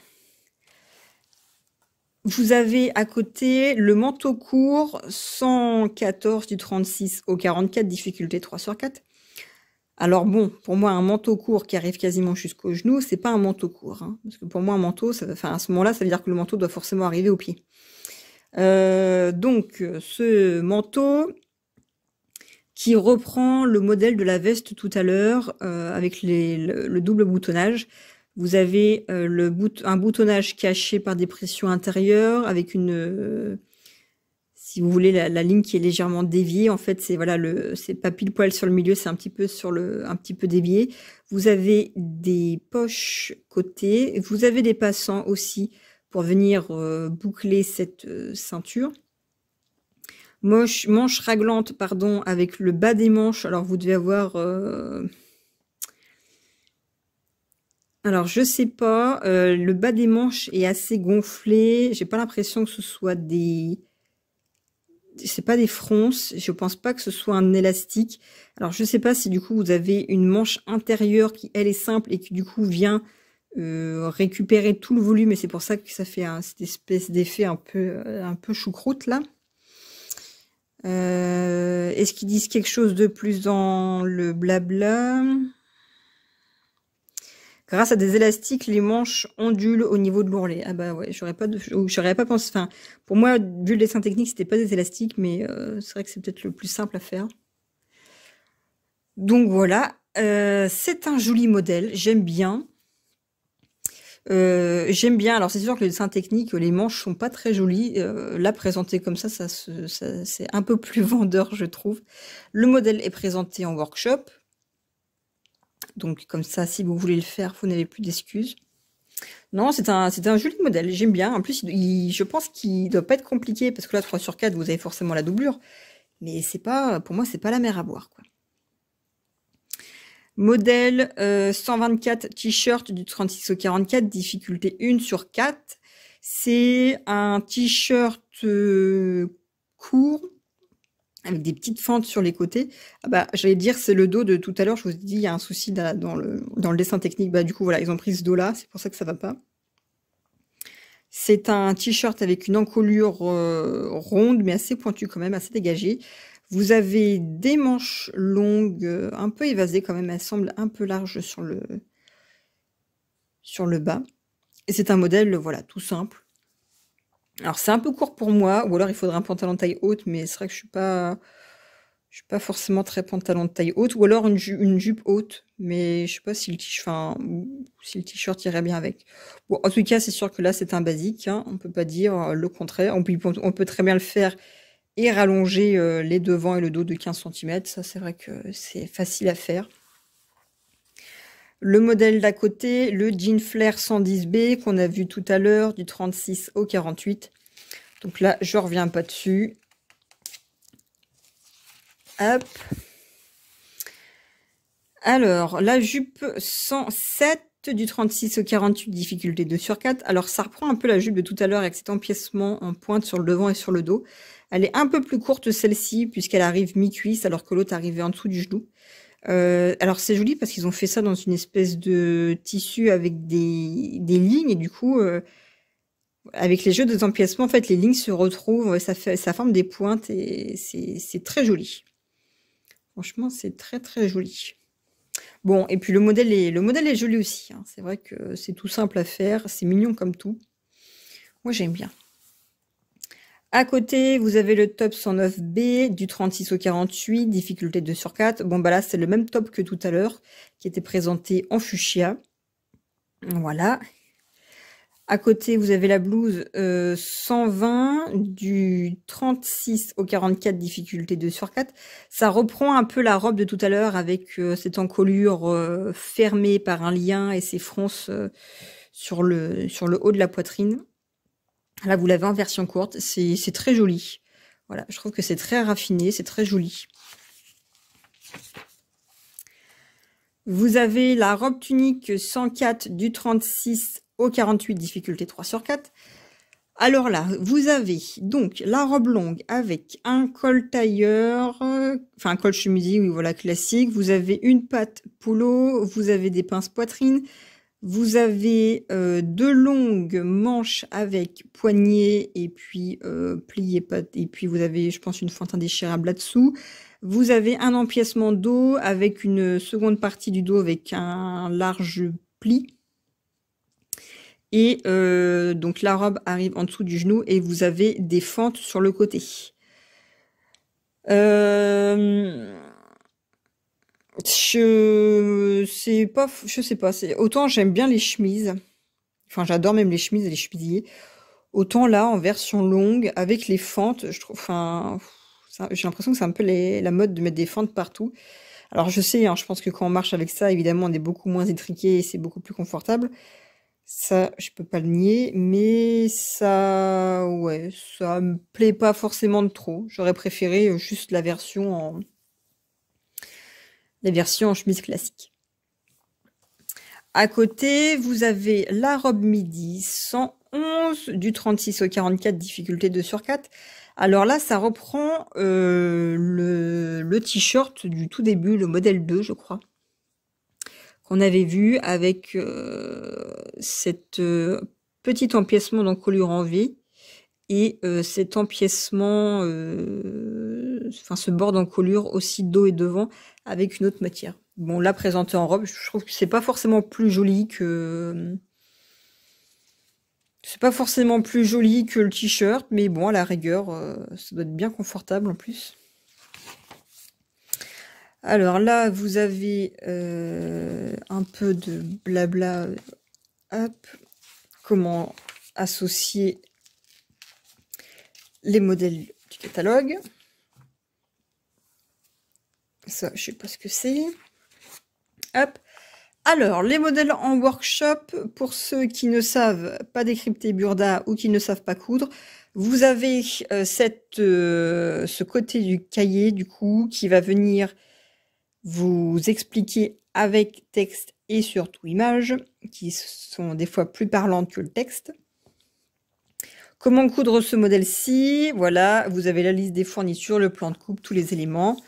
Vous avez à côté le manteau court 114 du 36 au 44, difficulté 3/4. Alors bon, pour moi, un manteau court qui arrive quasiment jusqu'au genou, c'est pas un manteau court. Hein, parce que pour moi, un manteau, enfin, à ce moment-là, ça veut dire que le manteau doit forcément arriver au pied. Donc, ce manteau qui reprend le modèle de la veste tout à l'heure, avec le double boutonnage. Vous avez un boutonnage caché par des pressions intérieures, avec si vous voulez, la ligne qui est légèrement déviée. En fait, c'est voilà, c'est pas pile poil sur le milieu, c'est un petit peu dévié. Vous avez des poches côté, vous avez des passants aussi pour venir boucler cette ceinture. Manche raglante, pardon, avec le bas des manches. Alors vous devez avoir alors je sais pas, le bas des manches est assez gonflé. J'ai pas l'impression que ce soit c'est pas des fronces, je pense pas que ce soit un élastique. Alors je sais pas si du coup vous avez une manche intérieure qui elle est simple et qui du coup vient récupérer tout le volume, et c'est pour ça que ça fait cette espèce d'effet un peu choucroute là. Est-ce qu'ils disent quelque chose de plus dans le blabla? Grâce à des élastiques, les manches ondulent au niveau de l'ourlet. Ah bah ouais, j'aurais pas pensé. Enfin, pour moi, vu le dessin technique, c'était pas des élastiques, mais c'est vrai que c'est peut-être le plus simple à faire. Donc voilà, c'est un joli modèle. J'aime bien. Alors c'est sûr que le dessin technique, les manches sont pas très jolies. Là, présenté comme ça c'est un peu plus vendeur, je trouve. Le modèle est présenté en workshop. Donc comme ça, si vous voulez le faire, vous n'avez plus d'excuses. Non, c'est un joli modèle, j'aime bien. En plus, je pense qu'il doit pas être compliqué, parce que là, 3/4, vous avez forcément la doublure. Mais pour moi, c'est pas la mer à boire, quoi. Modèle 124 t-shirt du 36 au 44, difficulté 1/4. C'est un t-shirt court, avec des petites fentes sur les côtés. Ah bah, j'allais dire, c'est le dos de tout à l'heure. Je vous ai dit, il y a un souci dans le dessin technique. Bah, du coup, voilà, ils ont pris ce dos-là. C'est pour ça que ça va pas. C'est un t-shirt avec une encolure ronde, mais assez pointue quand même, assez dégagée. Vous avez des manches longues, un peu évasées quand même. Elles semblent un peu larges sur le bas. Et c'est un modèle, voilà, tout simple. Alors, c'est un peu court pour moi, ou alors il faudrait un pantalon taille haute, mais c'est vrai que je suis pas forcément très pantalon de taille haute, ou alors une jupe haute, mais je sais pas si le t-shirt irait bien avec. Bon, en tout cas, c'est sûr que là, c'est un basique, hein, on peut pas dire le contraire. On peut très bien le faire et rallonger les devants et le dos de 15 cm. Ça, c'est vrai que c'est facile à faire. Le modèle d'à côté, le jean flair 110B qu'on a vu tout à l'heure, du 36 au 48. Donc là, je reviens pas dessus. Hop. Alors, la jupe 107 du 36 au 48, difficulté 2/4. Alors, ça reprend un peu la jupe de tout à l'heure avec cet empiècement en pointe sur le devant et sur le dos. Elle est un peu plus courte celle-ci, puisqu'elle arrive mi-cuisse, alors que l'autre arrivait en dessous du genou. Alors c'est joli parce qu'ils ont fait ça dans une espèce de tissu avec des lignes, et du coup Avec les jeux de empiècements, en fait, les lignes se retrouvent, ça forme des pointes et c'est très joli. Franchement, c'est très très joli. Bon, et puis le modèle est joli aussi, hein. C'est vrai que c'est tout simple à faire, c'est mignon comme tout. Moi, j'aime bien. À côté, vous avez le top 109B du 36 au 48, difficulté 2/4. Bon, bah là, c'est le même top que tout à l'heure, qui était présenté en fuchsia. Voilà. À côté, vous avez la blouse 120 du 36 au 44, difficulté 2/4. Ça reprend un peu la robe de tout à l'heure avec cette encolure fermée par un lien et ses fronces sur le haut de la poitrine. Là, vous l'avez en version courte. C'est très joli. Voilà, je trouve que c'est très raffiné, c'est très joli. Vous avez la robe tunique 104 du 36 au 48, difficulté 3/4. Alors là, vous avez donc la robe longue avec un col tailleur, enfin un col chemisier, oui voilà, classique. Vous avez une patte polo, vous avez des pinces poitrine, vous avez 2 longues manches avec poignée et puis plié patte, et puis vous avez, je pense, une fente indéchirable là-dessous. Vous avez un empiècement dos avec une seconde partie du dos avec un large pli. Et donc la robe arrive en dessous du genou et vous avez des fentes sur le côté. Je sais pas, autant j'aime bien les chemises. Enfin, j'adore même les chemises et les chemisiers. Autant là, en version longue, avec les fentes, je trouve, enfin, j'ai l'impression que c'est un peu la mode de mettre des fentes partout. Alors je sais, hein, je pense que quand on marche avec ça, évidemment, on est beaucoup moins étriqué et c'est beaucoup plus confortable. Ça, je peux pas le nier, mais ça, ouais, ça me plaît pas forcément de trop. J'aurais préféré juste la version en chemise classique. À côté, vous avez la robe midi 111 du 36 au 44, difficulté 2/4. Alors là, ça reprend le t-shirt du tout début, le modèle 2, je crois, qu'on avait vu avec cette petit empiècement d'encolure en V et cet empiècement, enfin ce bord d'encolure aussi dos et devant avec une autre matière. Bon, là présenté en robe, je trouve que c'est pas forcément plus joli que le t-shirt, mais bon, à la rigueur, ça doit être bien confortable en plus. Alors là, vous avez un peu de blabla. Hop, comment associer les modèles du catalogue. Ça, je sais pas ce que c'est. Hop. Alors, les modèles en workshop, pour ceux qui ne savent pas décrypter Burda ou qui ne savent pas coudre, vous avez ce côté du cahier, du coup, qui va venir vous expliquer avec texte et surtout images, qui sont des fois plus parlantes que le texte. Comment coudre ce modèle-ci? Voilà, vous avez la liste des fournitures, le plan de coupe, tous les éléments.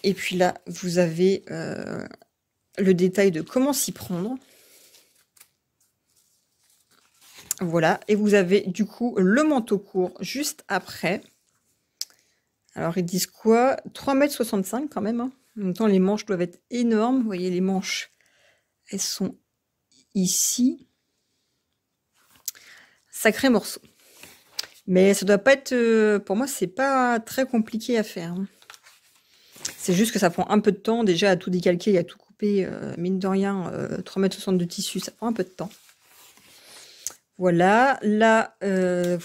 Et puis là, vous avez le détail de comment s'y prendre. Voilà, et vous avez du coup le manteau court juste après. Alors ils disent quoi? 3,65 m quand même, hein. En même temps, les manches doivent être énormes. Vous voyez, les manches, elles sont ici. Sacré morceau. Mais ça doit pas être... pour moi, c'est pas très compliqué à faire. C'est juste que ça prend un peu de temps. Déjà, à tout décalquer et à tout couper, mine de rien, 3,60 m de tissu, ça prend un peu de temps. Voilà. Là,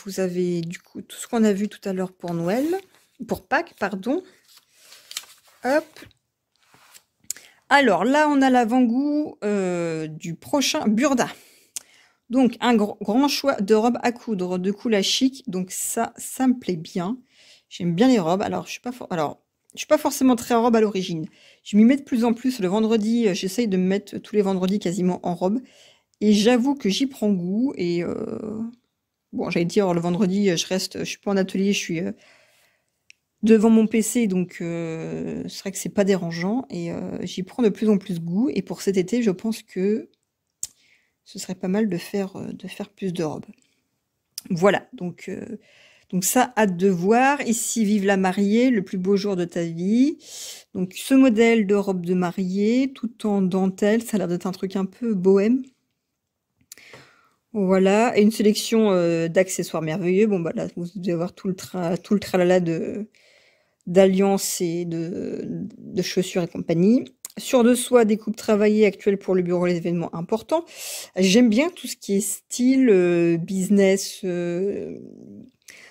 vous avez du coup tout ce qu'on a vu tout à l'heure pour Noël. Pour Pâques, pardon. Hop. Alors là, on a l'avant-goût du prochain Burda. Donc, un grand choix de robes à coudre de couleur chic. Donc ça me plaît bien. J'aime bien les robes. Alors, je suis pas forcément très robe à l'origine. Je m'y mets de plus en plus. Le vendredi, j'essaye de me mettre tous les vendredis quasiment en robe. Et j'avoue que j'y prends goût. Et bon, j'allais dire, le vendredi, je suis pas en atelier, je suis... devant mon PC, donc c'est vrai que c'est pas dérangeant et j'y prends de plus en plus goût. Et pour cet été, je pense que ce serait pas mal de faire plus de robes. Voilà, donc ça, hâte de voir. Ici, vive la mariée, le plus beau jour de ta vie. Donc ce modèle de robe de mariée, tout en dentelle, ça a l'air d'être un truc un peu bohème. Voilà, et une sélection d'accessoires merveilleux. Bon, bah là, vous devez avoir tout le tralala d'alliances et de chaussures et compagnie. Sur de soie, des coupes travaillées actuelles pour le bureau et les événements importants. J'aime bien tout ce qui est style, business,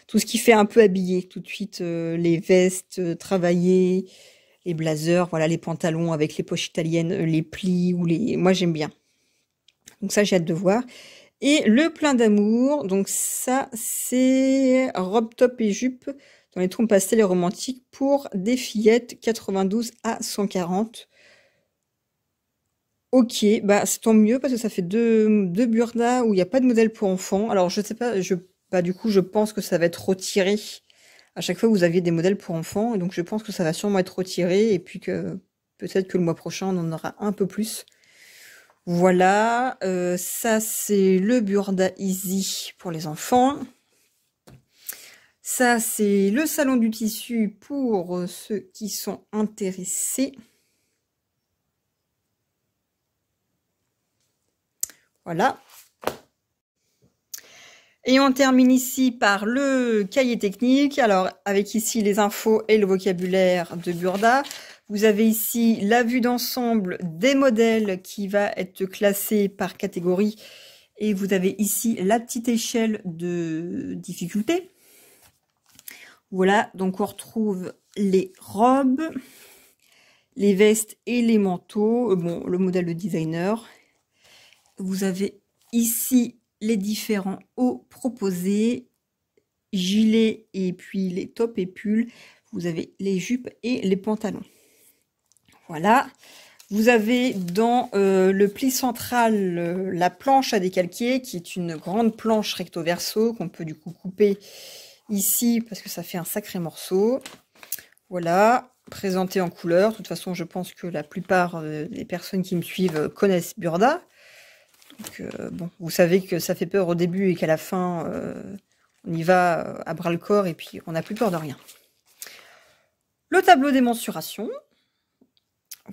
tout ce qui fait un peu habillé. Tout de suite, les vestes travaillées, les blazers, voilà, les pantalons avec les poches italiennes, les plis ou les... Moi, j'aime bien. Donc ça, j'ai hâte de voir. Et le plein d'amour, donc ça, c'est robe top et jupe dans les tons pastels et romantiques pour des fillettes 92 à 140. Ok, bah c'est tant mieux parce que ça fait deux burdas où il n'y a pas de modèle pour enfants. Alors je sais pas, bah du coup je pense que ça va être retiré. À chaque fois vous aviez des modèles pour enfants, et donc je pense que ça va sûrement être retiré et puis que peut-être que le mois prochain on en aura un peu plus. Voilà, ça c'est le Burda Easy pour les enfants. Ça c'est le salon du tissu pour ceux qui sont intéressés. Voilà. Et on termine ici par le cahier technique. Alors, avec ici les infos et le vocabulaire de Burda. Vous avez ici la vue d'ensemble des modèles qui va être classée par catégorie. Et vous avez ici la petite échelle de difficulté. Voilà, donc on retrouve les robes, les vestes et les manteaux. Bon, le modèle de designer. Vous avez ici les différents hauts proposés, gilets et puis les tops et pulls. Vous avez les jupes et les pantalons. Voilà. Vous avez dans le pli central la planche à décalquer, qui est une grande planche recto verso qu'on peut du coup couper ici parce que ça fait un sacré morceau. Voilà, présenté en couleur. De toute façon, je pense que la plupart des personnes qui me suivent connaissent Burda. Donc, bon, vous savez que ça fait peur au début et qu'à la fin, on y va à bras le corps et puis on n'a plus peur de rien. Le tableau des mensurations.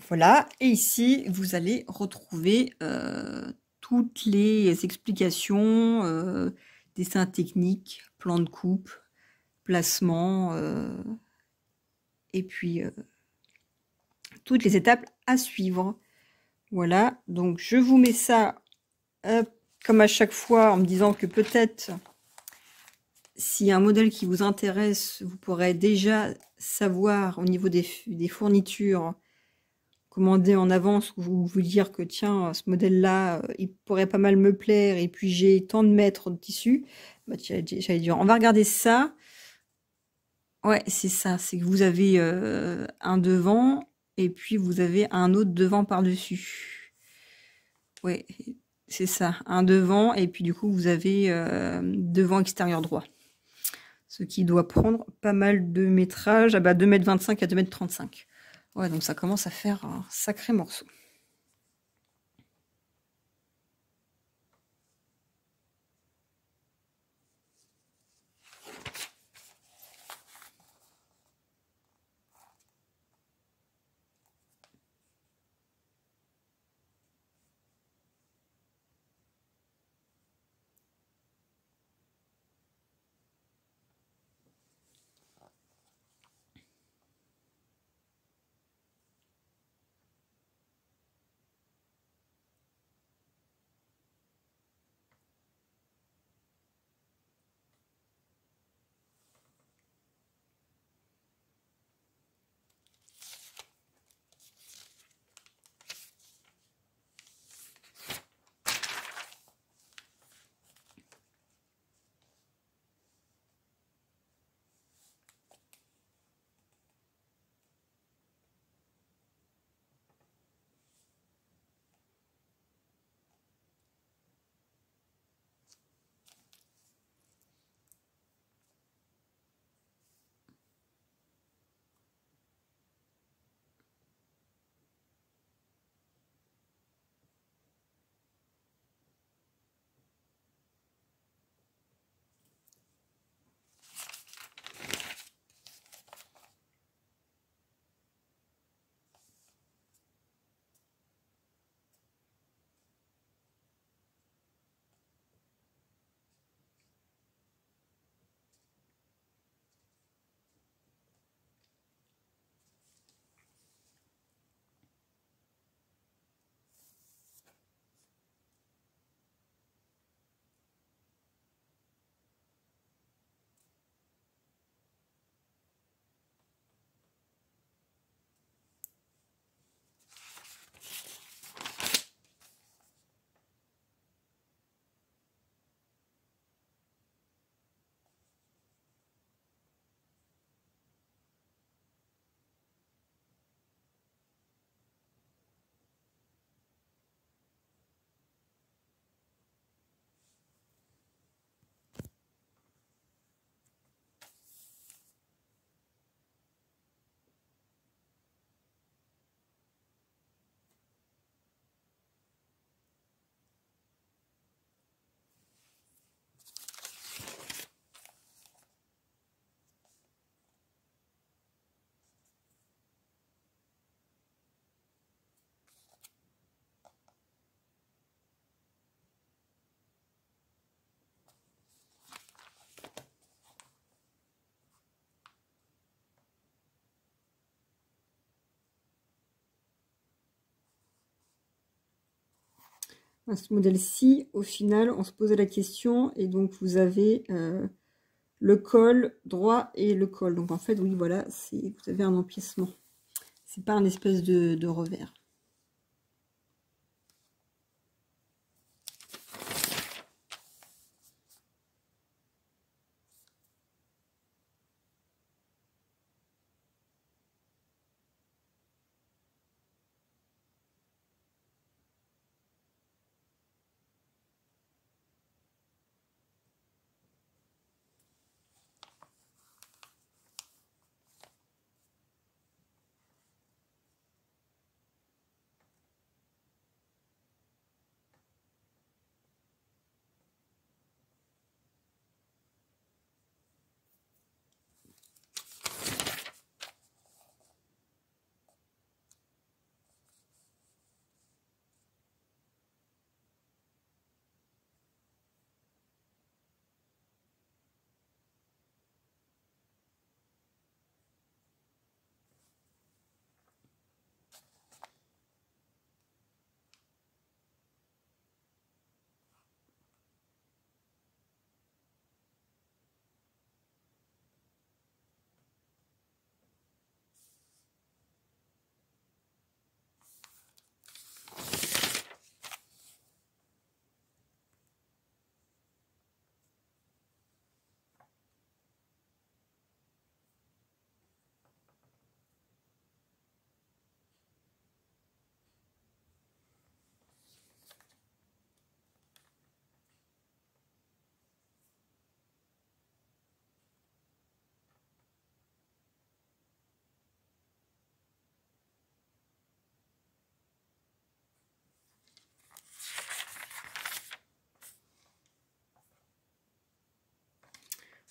Voilà, et ici, vous allez retrouver toutes les explications, dessins techniques, plan de coupe, placement, et puis toutes les étapes à suivre. Voilà, donc je vous mets ça comme à chaque fois en me disant que peut-être s'il y a un modèle qui vous intéresse, vous pourrez déjà savoir au niveau des fournitures, commander en avance ou vous dire que tiens, ce modèle-là, il pourrait pas mal me plaire et puis j'ai tant de mètres de tissu. Bah, j'allais dire, on va regarder ça. Ouais, c'est ça, c'est que vous avez un devant et puis vous avez un autre devant par-dessus. Ouais, c'est ça, un devant et puis du coup vous avez devant extérieur droit. Ce qui doit prendre pas mal de métrage, ah bah 2,25 m à 2,35 m. Ouais, donc ça commence à faire un sacré morceau. À ce modèle-ci, au final, on se posait la question, et donc vous avez le col droit et le col. Donc en fait, oui, voilà, vous avez un empiècement. C'est pas un espèce de revers.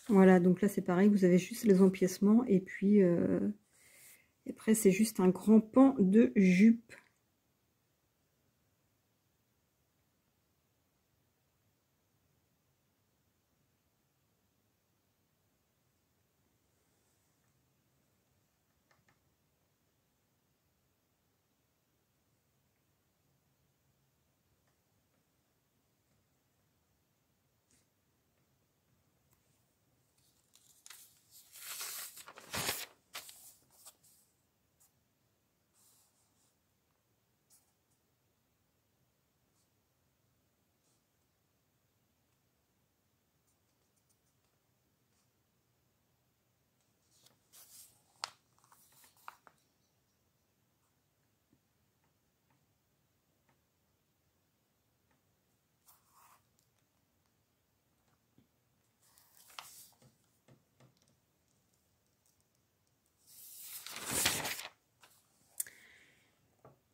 Voilà, donc là c'est pareil, vous avez juste les empiècements, et puis après c'est juste un grand pan de jupe.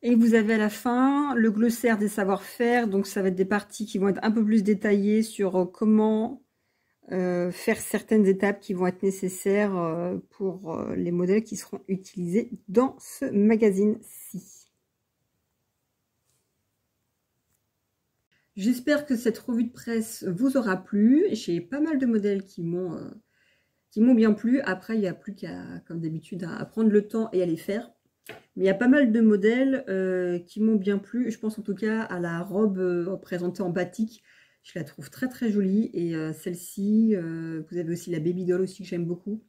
Et vous avez à la fin le glossaire des savoir-faire, donc ça va être des parties qui vont être un peu plus détaillées sur comment faire certaines étapes qui vont être nécessaires pour les modèles qui seront utilisés dans ce magazine-ci. J'espère que cette revue de presse vous aura plu. J'ai pas mal de modèles qui m'ont bien plu. Après, il n'y a plus qu'à, comme d'habitude, à prendre le temps et à les faire. Mais il y a pas mal de modèles qui m'ont bien plu. Je pense en tout cas à la robe présentée en batik. Je la trouve très très jolie. Et celle-ci, vous avez aussi la Baby Doll aussi que j'aime beaucoup.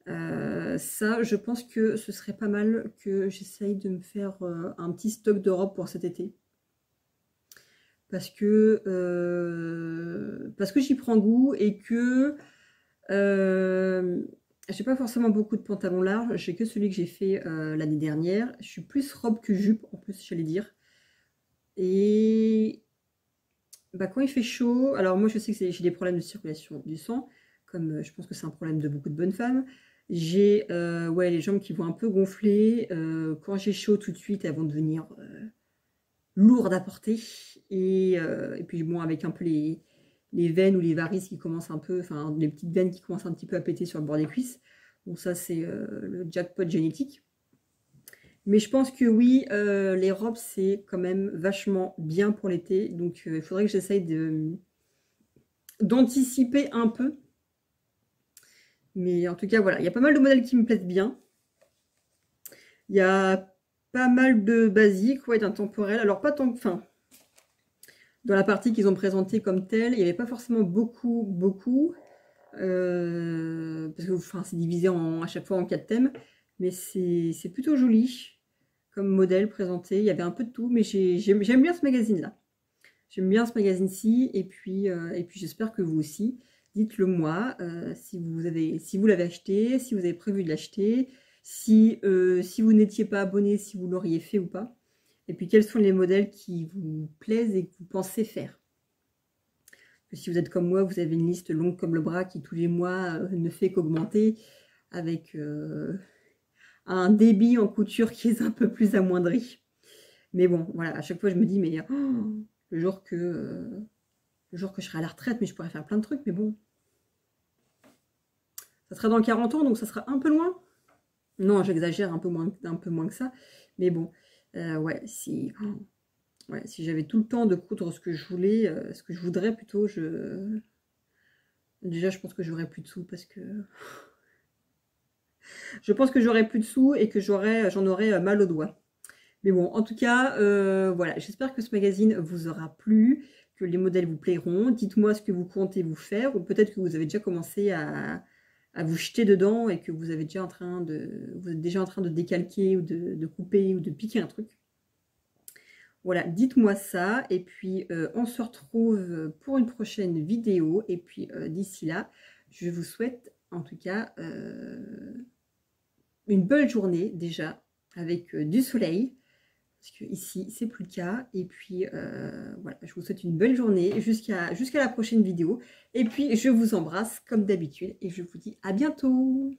Ça, je pense que ce serait pas mal que j'essaye de me faire un petit stock de robes pour cet été. Parce que j'y prends goût et que j'ai pas forcément beaucoup de pantalons larges, j'ai que celui que j'ai fait l'année dernière. Je suis plus robe que jupe en plus, j'allais dire. Et bah, quand il fait chaud, alors moi je sais que j'ai des problèmes de circulation du sang, comme je pense que c'est un problème de beaucoup de bonnes femmes. J'ai ouais, les jambes qui vont un peu gonfler. Quand j'ai chaud tout de suite, elles vont devenir lourdes à porter. Et puis bon, avec un peu les veines ou les varices qui commencent un peu, enfin les petites veines qui commencent un petit peu à péter sur le bord des cuisses. Bon, ça c'est le jackpot génétique. Mais je pense que oui, les robes c'est quand même vachement bien pour l'été. Donc il faudrait que j'essaye d'anticiper un peu. Mais en tout cas voilà, il y a pas mal de modèles qui me plaisent bien. Il y a pas mal de basiques, ouais, d'intemporels. Alors pas tant, enfin, dans la partie qu'ils ont présentée comme telle, il n'y avait pas forcément beaucoup, parce que enfin, c'est divisé à chaque fois en 4 thèmes, mais c'est plutôt joli comme modèle présenté. Il y avait un peu de tout, mais j'aime bien ce magazine-là. J'aime bien ce magazine-ci, et puis j'espère que vous aussi. Dites-le moi, si vous l'avez acheté, si vous avez prévu de l'acheter, si vous n'étiez pas abonné, si vous l'auriez fait ou pas. Et puis quels sont les modèles qui vous plaisent et que vous pensez faire. Si vous êtes comme moi, vous avez une liste longue comme le bras qui tous les mois ne fait qu'augmenter, avec un débit en couture qui est un peu plus amoindri. Mais bon, voilà, à chaque fois je me dis, mais le jour que je serai à la retraite, mais je pourrais faire plein de trucs, mais bon. Ça sera dans 40 ans, donc ça sera un peu loin. Non, j'exagère un peu moins que ça. Mais bon, ouais, si j'avais tout le temps de coudre ce que je voulais, ce que je voudrais plutôt, déjà je pense que j'aurais plus de sous parce que... Je pense que j'aurais plus de sous et que j'en aurais mal aux doigts. Mais bon, en tout cas, voilà, j'espère que ce magazine vous aura plu, que les modèles vous plairont. Dites-moi ce que vous comptez vous faire, ou peut-être que vous avez déjà commencé à vous jeter dedans et que vous êtes déjà en train de décalquer ou de couper ou de piquer un truc. Voilà, dites-moi ça, et puis on se retrouve pour une prochaine vidéo, et puis d'ici là, je vous souhaite en tout cas une belle journée déjà, avec du soleil, parce que ici c'est plus le cas, et puis voilà, je vous souhaite une belle journée jusqu'à la prochaine vidéo, et puis je vous embrasse comme d'habitude, et je vous dis à bientôt.